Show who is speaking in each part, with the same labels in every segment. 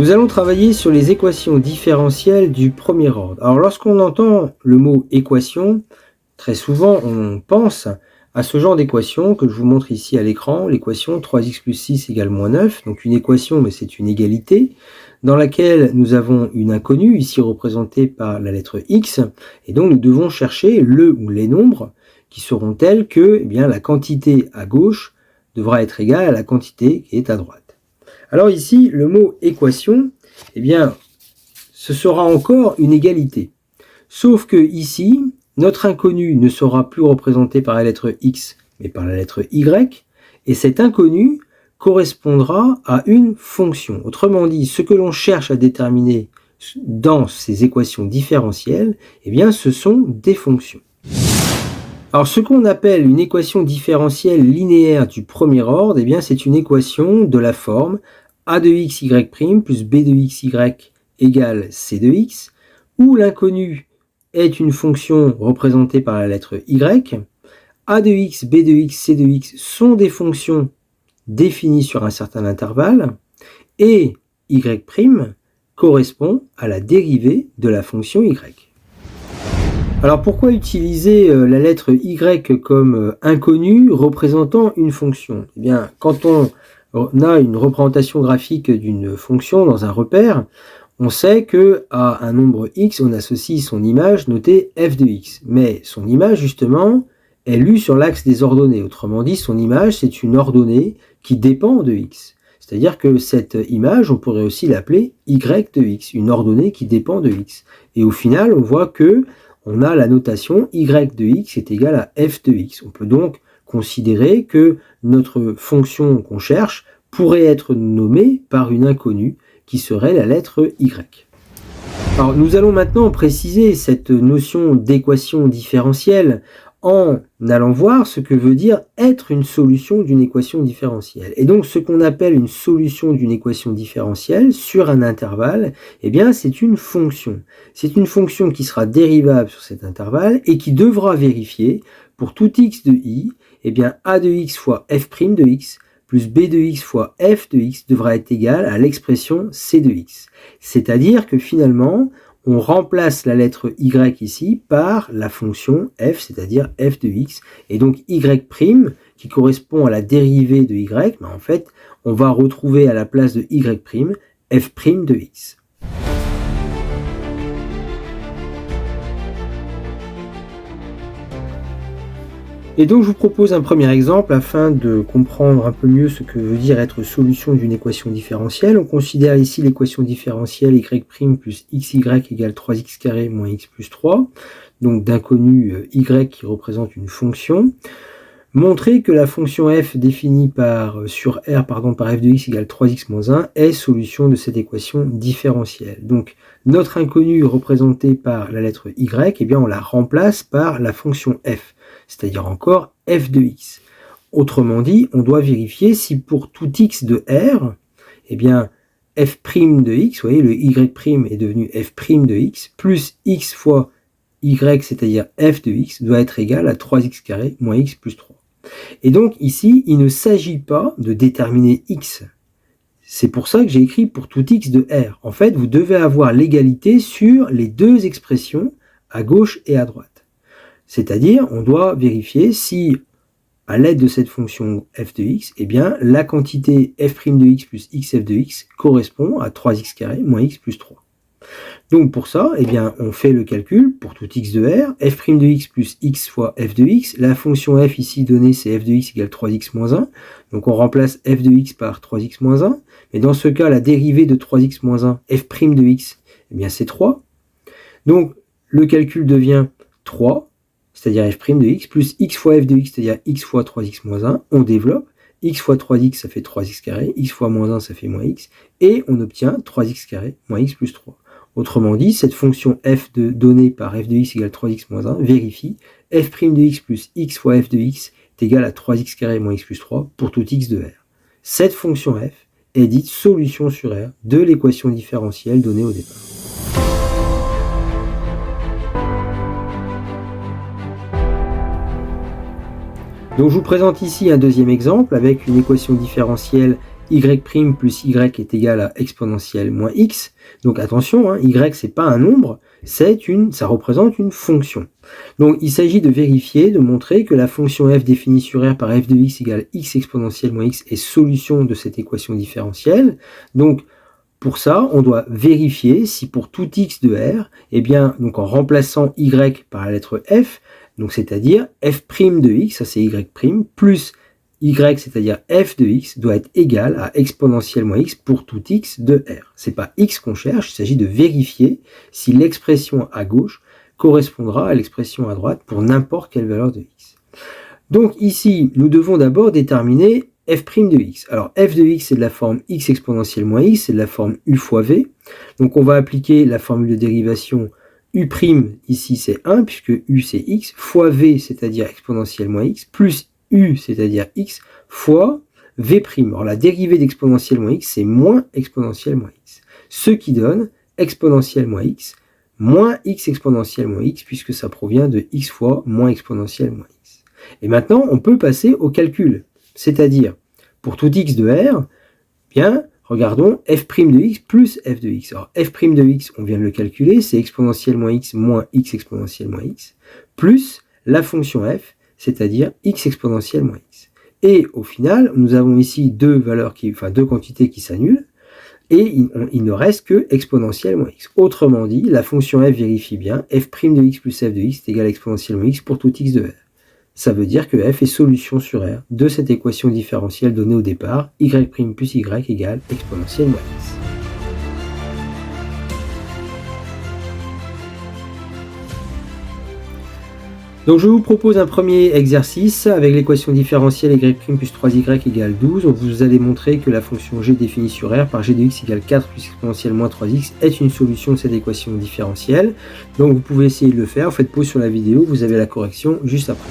Speaker 1: Nous allons travailler sur les équations différentielles du premier ordre. Alors lorsqu'on entend le mot équation, très souvent on pense à ce genre d'équation que je vous montre ici à l'écran, l'équation 3x plus 6 égale moins 9. Donc une équation, mais c'est une égalité, dans laquelle nous avons une inconnue, ici représentée par la lettre x, et donc nous devons chercher le ou les nombres qui seront tels que la quantité à gauche devra être égale à la quantité qui est à droite. Alors ici, le mot équation, ce sera encore une égalité. Sauf que ici, notre inconnu ne sera plus représenté par la lettre x, mais par la lettre y, et cet inconnu correspondra à une fonction. Autrement dit, ce que l'on cherche à déterminer dans ces équations différentielles, ce sont des fonctions. Alors, ce qu'on appelle une équation différentielle linéaire du premier ordre, c'est une équation de la forme a de x, y' plus b de x, y égale c de x, où l'inconnu est une fonction représentée par la lettre y, a de x, b de x, c de x sont des fonctions définies sur un certain intervalle, et y' correspond à la dérivée de la fonction y. Alors pourquoi utiliser la lettre y comme inconnue représentant une fonction ? Quand on a une représentation graphique d'une fonction dans un repère, on sait qu'à un nombre x, on associe son image notée f de x. Mais son image, justement, est lue sur l'axe des ordonnées. Autrement dit, son image, c'est une ordonnée qui dépend de x. C'est-à-dire que cette image, on pourrait aussi l'appeler y de x, une ordonnée qui dépend de x. Et au final, on voit que on a la notation y de x est égale à f de x. On peut donc considérer que notre fonction qu'on cherche pourrait être nommée par une inconnue qui serait la lettre y. Alors, nous allons maintenant préciser cette notion d'équation différentielle en allant voir ce que veut dire être une solution d'une équation différentielle. Et donc, ce qu'on appelle une solution d'une équation différentielle sur un intervalle, c'est une fonction. C'est une fonction qui sera dérivable sur cet intervalle et qui devra vérifier pour tout x de i, a de x fois f' de x plus b de x fois f de x devra être égal à l'expression c de x. C'est-à-dire que finalement, on remplace la lettre y ici par la fonction f, c'est-à-dire f de x, et donc y' qui correspond à la dérivée de y, en fait, on va retrouver à la place de y' f' de x. Et donc je vous propose un premier exemple afin de comprendre un peu mieux ce que veut dire être solution d'une équation différentielle. On considère ici l'équation différentielle y' plus xy égale 3x carré moins x plus 3, donc d'inconnu y qui représente une fonction. Montrer que la fonction f définie par f de x égale 3x moins 1 est solution de cette équation différentielle. Donc notre inconnu représenté par la lettre y, on la remplace par la fonction f, c'est-à-dire encore f de x. Autrement dit, on doit vérifier si pour tout x de R, f' de x, vous voyez, le y' est devenu f' de x, plus x fois y, c'est-à-dire f de x, doit être égal à 3x carré moins x plus 3. Et donc ici, il ne s'agit pas de déterminer x. C'est pour ça que j'ai écrit pour tout x de R. En fait, vous devez avoir l'égalité sur les deux expressions à gauche et à droite. C'est-à-dire, on doit vérifier si, à l'aide de cette fonction f de x, la quantité f' de x plus xf de x correspond à 3x carré moins x plus 3. Donc pour ça, on fait le calcul pour tout x de R, f' de x plus x fois f de x. La fonction f ici donnée, c'est f de x égale 3x moins 1. Donc on remplace f de x par 3x moins 1. Mais dans ce cas, la dérivée de 3x moins 1, f' de x, c'est 3. Donc le calcul devient 3, c'est-à-dire f' de x, plus x fois f de x, c'est-à-dire x fois 3x moins 1. On développe. X fois 3x, ça fait 3x carré. X fois moins 1, ça fait moins x. Et on obtient 3x carré moins x plus 3. Autrement dit, cette fonction f donnée par f de x égale 3x moins 1 vérifie f' de x plus x fois f de x est égal à 3x carré moins x plus 3 pour tout x de R. Cette fonction f est dite solution sur R de l'équation différentielle donnée au départ. Donc je vous présente ici un deuxième exemple avec une équation différentielle y' plus y est égal à exponentielle moins x. Donc attention, y c'est pas un nombre, ça représente une fonction. Donc il s'agit de vérifier, de montrer que la fonction f définie sur R par f de x égale x exponentielle moins x est solution de cette équation différentielle. Donc pour ça, on doit vérifier si pour tout x de R, donc en remplaçant y par la lettre f, donc c'est-à-dire f' de x, ça c'est y', plus y, c'est-à-dire f de x, doit être égal à exponentielle moins x pour tout x de R. C'est pas x qu'on cherche, il s'agit de vérifier si l'expression à gauche correspondra à l'expression à droite pour n'importe quelle valeur de x. Donc ici, nous devons d'abord déterminer f' de x. Alors f de x, c'est de la forme x exponentielle moins x, c'est de la forme u fois v. Donc on va appliquer la formule de dérivation u', ici c'est 1, puisque u c'est x, fois v, c'est-à-dire exponentielle moins x, plus u, c'est-à-dire x, fois v'. Alors la dérivée d'exponentielle moins x, c'est moins exponentielle moins x. Ce qui donne exponentielle moins x, moins x exponentielle moins x, puisque ça provient de x fois moins exponentielle moins x. Et maintenant, on peut passer au calcul. C'est-à-dire, pour tout x de R, regardons f' de x plus f de x. Alors, f' de x, on vient de le calculer, c'est exponentielle moins x moins x exponentielle moins x, plus la fonction f, c'est-à-dire x exponentielle moins x. Et au final, nous avons ici deux quantités qui s'annulent, et il ne reste que exponentielle moins x. Autrement dit, la fonction f vérifie bien, f' de x plus f de x est égal à exponentielle moins x pour tout x de R. Ça veut dire que f est solution sur R de cette équation différentielle donnée au départ, y' plus y égale exponentielle moins x. Donc je vous propose un premier exercice avec l'équation différentielle y' plus 3y égale 12. Donc vous allez montrer que la fonction g définie sur R par g de x égale 4 plus exponentielle moins 3x est une solution de cette équation différentielle. Donc vous pouvez essayer de le faire, vous faites pause sur la vidéo, vous avez la correction juste après.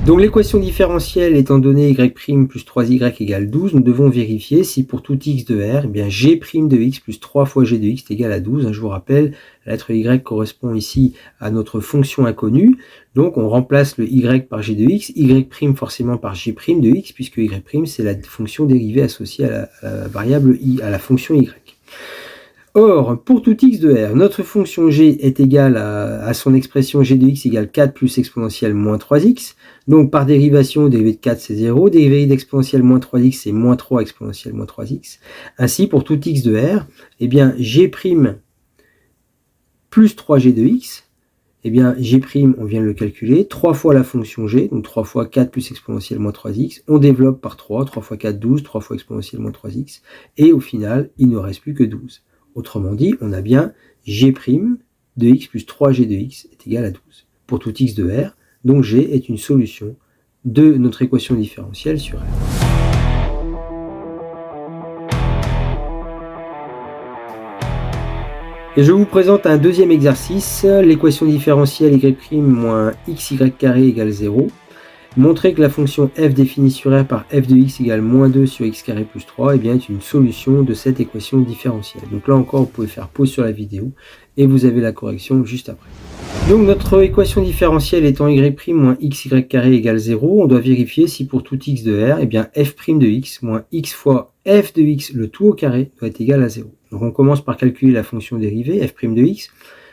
Speaker 1: Donc l'équation différentielle étant donnée y' plus 3y égale 12, nous devons vérifier si pour tout x de R, g' de x plus 3 fois g de x est égal à 12. Je vous rappelle, la lettre y correspond ici à notre fonction inconnue. Donc on remplace le y par g de x, y' forcément par g' de x, puisque y' c'est la fonction dérivée associée à la variable i, à la fonction y. Or, pour tout x de R, notre fonction g est égale à son expression g de x égale 4 plus exponentielle moins 3x. Donc par dérivation, dérivée de 4 c'est 0, dérivée d'exponentielle moins 3x c'est moins 3 exponentielle moins 3x. Ainsi, pour tout x de R, g' plus 3g de x, g', on vient de le calculer, 3 fois la fonction g, donc 3 fois 4 plus exponentielle moins 3x, on développe par 3, 3 fois 4, 12, 3 fois exponentielle moins 3x, et au final, il ne reste plus que 12. Autrement dit, on a bien g' de x plus 3g de x est égal à 12 pour tout x de R, donc g est une solution de notre équation différentielle sur R. Et je vous présente un deuxième exercice, l'équation différentielle y' moins xy carré égale 0. Montrer que la fonction f définie sur R par f de x égale moins 2 sur x carré plus 3 est une solution de cette équation différentielle. Donc là encore, vous pouvez faire pause sur la vidéo et vous avez la correction juste après. Donc notre équation différentielle étant y' moins xy carré égale 0, on doit vérifier si pour tout x de R, f' de x moins x fois f de x, le tout au carré, doit être égal à 0. Donc on commence par calculer la fonction dérivée, f' de x.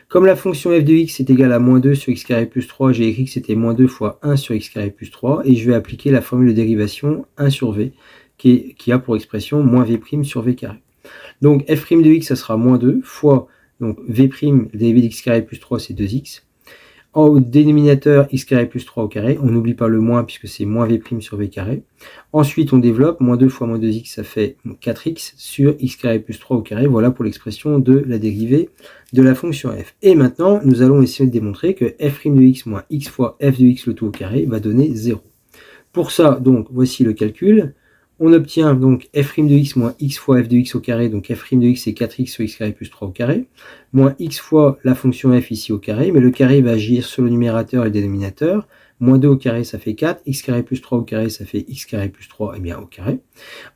Speaker 1: Comme la fonction f de x est égale à moins 2 sur x carré plus 3, j'ai écrit que c'était moins 2 fois 1 sur x carré plus 3, et je vais appliquer la formule de dérivation 1 sur v, qui a pour expression moins v' sur v carré. Donc f' de x, ça sera moins 2 fois donc v', dérivé d'x carré plus 3, c'est 2x. Au dénominateur x carré plus 3 au carré, on n'oublie pas le moins puisque c'est moins v' sur v carré. Ensuite, on développe, moins 2 fois moins 2x, ça fait 4x sur x carré plus 3 au carré. Voilà pour l'expression de la dérivée de la fonction f. Et maintenant, nous allons essayer de démontrer que f' de x moins x fois f de x le tout au carré va donner 0. Pour ça, donc, voici le calcul. On obtient donc f' de x moins x fois f de x au carré, donc f' de x c'est 4x sur x carré plus 3 au carré, moins x fois la fonction f ici au carré, mais le carré va agir sur le numérateur et le dénominateur, moins 2 au carré ça fait 4, x carré plus 3 au carré ça fait x carré plus 3 au carré.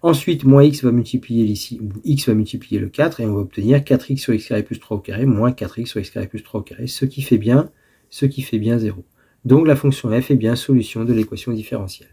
Speaker 1: Ensuite, moins x va multiplier ici, x va multiplier le 4 et on va obtenir 4x sur x carré plus 3 au carré moins 4x sur x carré plus 3 au carré, ce qui fait bien 0. Donc la fonction f est bien solution de l'équation différentielle.